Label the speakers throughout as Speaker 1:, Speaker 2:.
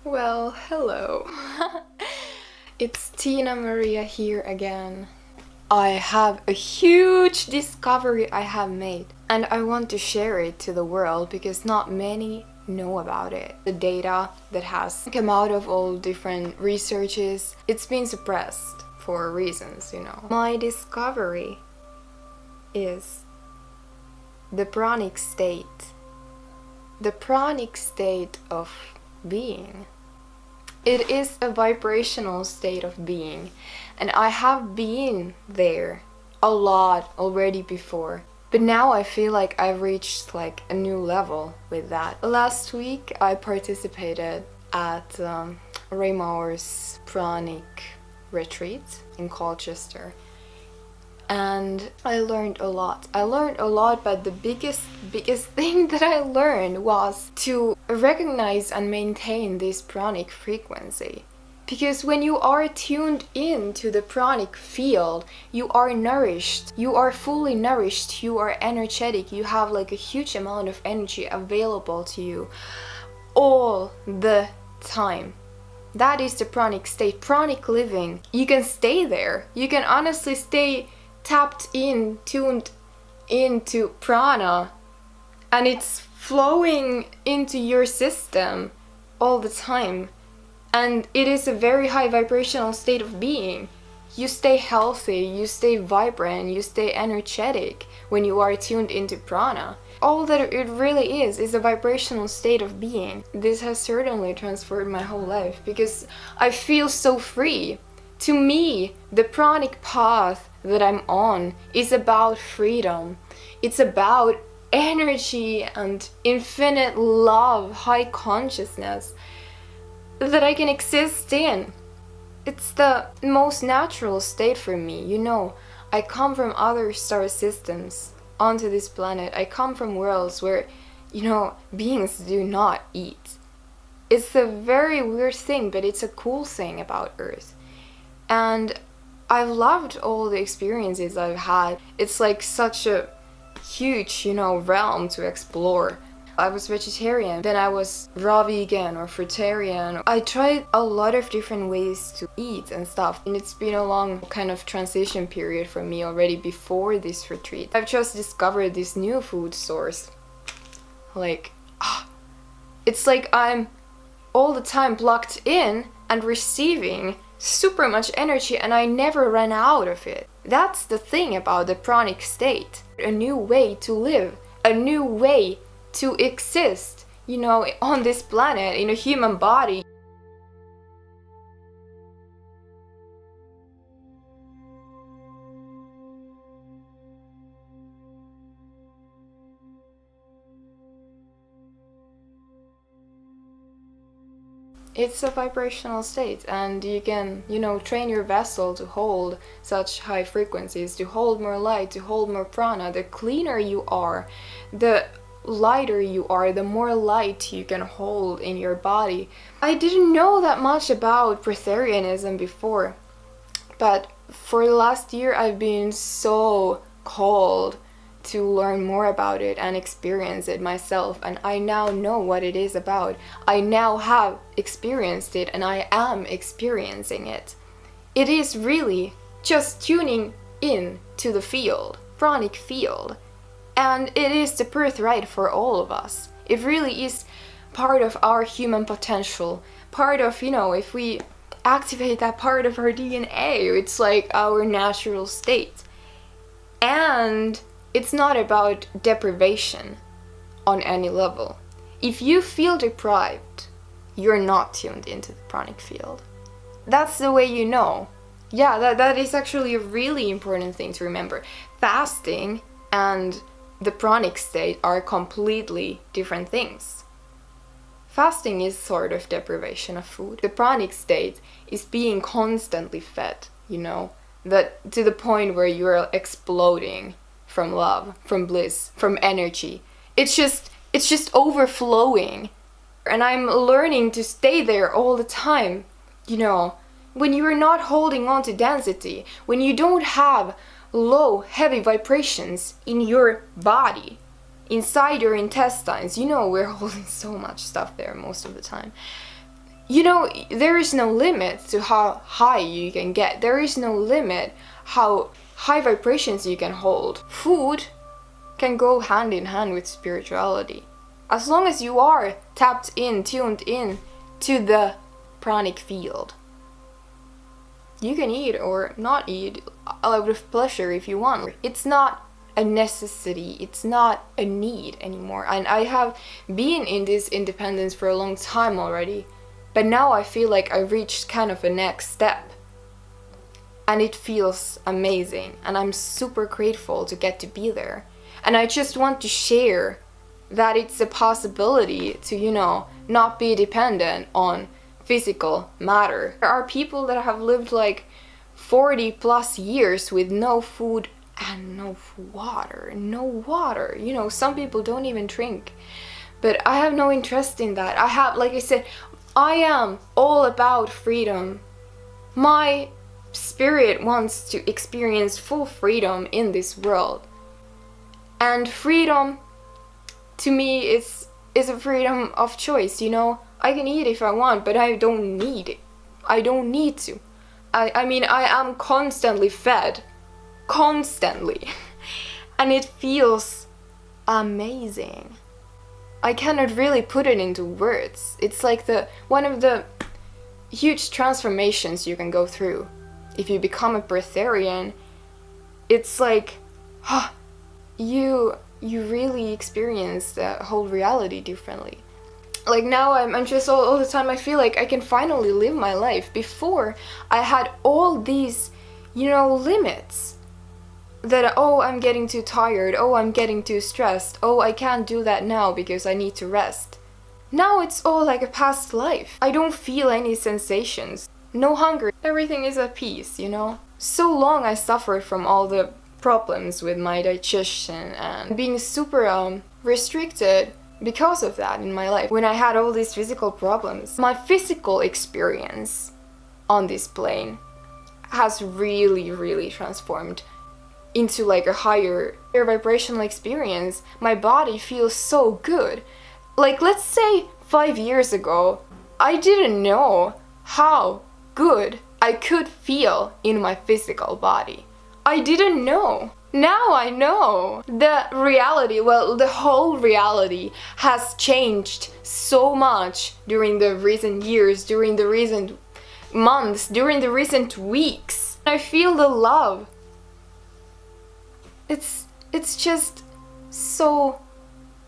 Speaker 1: Well, hello. It's Tina Maria here again. I have a huge discovery I have made, and I want to share it to the world because not many know about it. The data that has come out of all different researches, it's been suppressed for reasons, My discovery is the pranic state. The pranic state of being. It is a vibrational state of being, and I have been there a lot already before. But now I feel like I've reached like a new level with that. Last week I participated at Ray Maur's Pranic retreat in Colchester. And I learned a lot. But the biggest thing that I learned was to recognize and maintain this pranic frequency. Because when you are tuned into the pranic field, you are nourished. You are fully nourished. You are energetic. You have like a huge amount of energy available to you all the time. That is the pranic state. Pranic living. You can stay there. You can honestly stay tapped in, tuned into prana, and it's flowing into your system all the time. And it is a very high vibrational state of being. You stay healthy, you stay vibrant, you stay energetic when you are tuned into prana. All that it really is a vibrational state of being. This has certainly transformed my whole life because I feel so free. To me, the pranic path that I'm on is about freedom. It's about energy and infinite love, high consciousness that I can exist in. It's the most natural state for me. I come from other star systems onto this planet. I come from worlds where, beings do not eat. It's a very weird thing, but it's a cool thing about Earth. And I've loved all the experiences I've had. It's like such a huge, realm to explore. I was vegetarian, then I was raw vegan or fruitarian. I tried a lot of different ways to eat and stuff, and it's been a long kind of transition period for me already before this retreat. I've just discovered this new food source. It's like I'm all the time plugged in and receiving super much energy, and I never ran out of it. That's the thing about the pranic state. A new way to live, a new way to exist, on this planet, in a human body. It's a vibrational state, and you can, train your vessel to hold such high frequencies, to hold more light, to hold more prana. The cleaner you are, the lighter you are, the more light you can hold in your body. I didn't know that much about breatharianism before, but for the last year I've been so called to learn more about it and experience it myself, and I now know what it is about. I now have experienced it, and I am experiencing it. It is really just tuning in to the field, pranic field, and it is the birthright for all of us. It really is part of our human potential, part of, if we activate that part of our DNA, it's like our natural state. And it's not about deprivation on any level. If you feel deprived, you're not tuned into the pranic field. That's the way you know. Yeah, that is actually a really important thing to remember. Fasting and the pranic state are completely different things. Fasting is sort of deprivation of food. The pranic state is being constantly fed, that to the point where you're exploding from love, from bliss, from energy. It's just overflowing. And I'm learning to stay there all the time. When you're not holding on to density, when you don't have low, heavy vibrations in your body, inside your intestines, we're holding so much stuff there most of the time. You know, there is no limit to how high you can get. There is no limit how high vibrations you can hold. Food can go hand in hand with spirituality. As long as you are tapped in, tuned in to the pranic field. You can eat or not eat out of pleasure if you want. It's not a necessity, it's not a need anymore. And I have been in this independence for a long time already, but now I feel like I reached kind of a next step. And it feels amazing, and I'm super grateful to get to be there. And I just want to share that it's a possibility to, you know, not be dependent on physical matter. There are people that have lived like 40 plus years with no food and no water. You know, some people don't even drink. But I have no interest in that. I have, like I said, I am all about freedom. My spirit wants to experience full freedom in this world. And freedom, to me, is a freedom of choice, you know? I can eat if I want, but I don't need it. I don't need to. I mean, I am constantly fed. Constantly. And it feels amazing. I cannot really put it into words. It's like one of the huge transformations you can go through. If you become a breatharian, it's like, you really experience the whole reality differently. Like now I'm just all the time I feel like I can finally live my life. Before I had all these, you know, limits. That, oh, I'm getting too tired, oh, I'm getting too stressed, oh, I can't do that now because I need to rest. Now it's all like a past life. I don't feel any sensations. No hunger. Everything is at peace, you know? So long I suffered from all the problems with my digestion and being super restricted because of that in my life. When I had all these physical problems, my physical experience on this plane has really, really transformed into like a higher vibrational experience. My body feels so good. Like, let's say 5 years ago, I didn't know how good I could feel in my physical body. I didn't know. Now I know. The reality, well, the whole reality has changed so much during the recent years, during the recent months, during the recent weeks. I feel the love. It's just so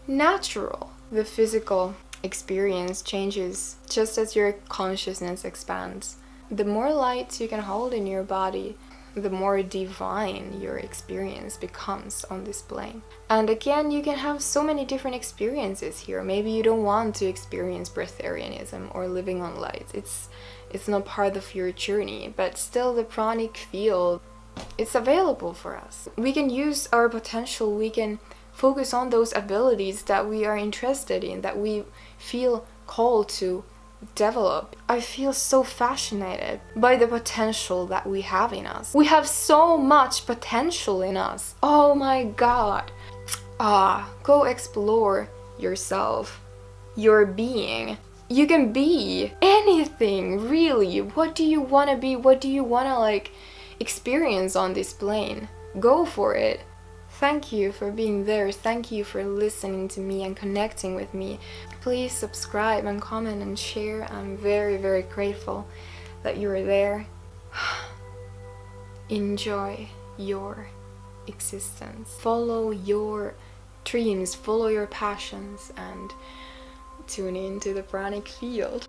Speaker 1: natural. The physical experience changes just as your consciousness expands. The more light you can hold in your body, the more divine your experience becomes on this plane. And again, you can have so many different experiences here. Maybe you don't want to experience breatharianism or living on light. It's not part of your journey, but still the pranic field, it's available for us. We can use our potential, we can focus on those abilities that we are interested in, that we feel called to develop. I feel so fascinated by the potential that we have in us. We have so much potential in us. Oh my god. Go explore yourself, your being. You can be anything, really. What do you want to be? What do you want to like experience on this plane? Go for it. Thank you for being there. Thank you for listening to me and connecting with me. Please subscribe and comment and share. I'm very, very grateful that you are there. Enjoy your existence. Follow your dreams, follow your passions, and tune into the pranic field.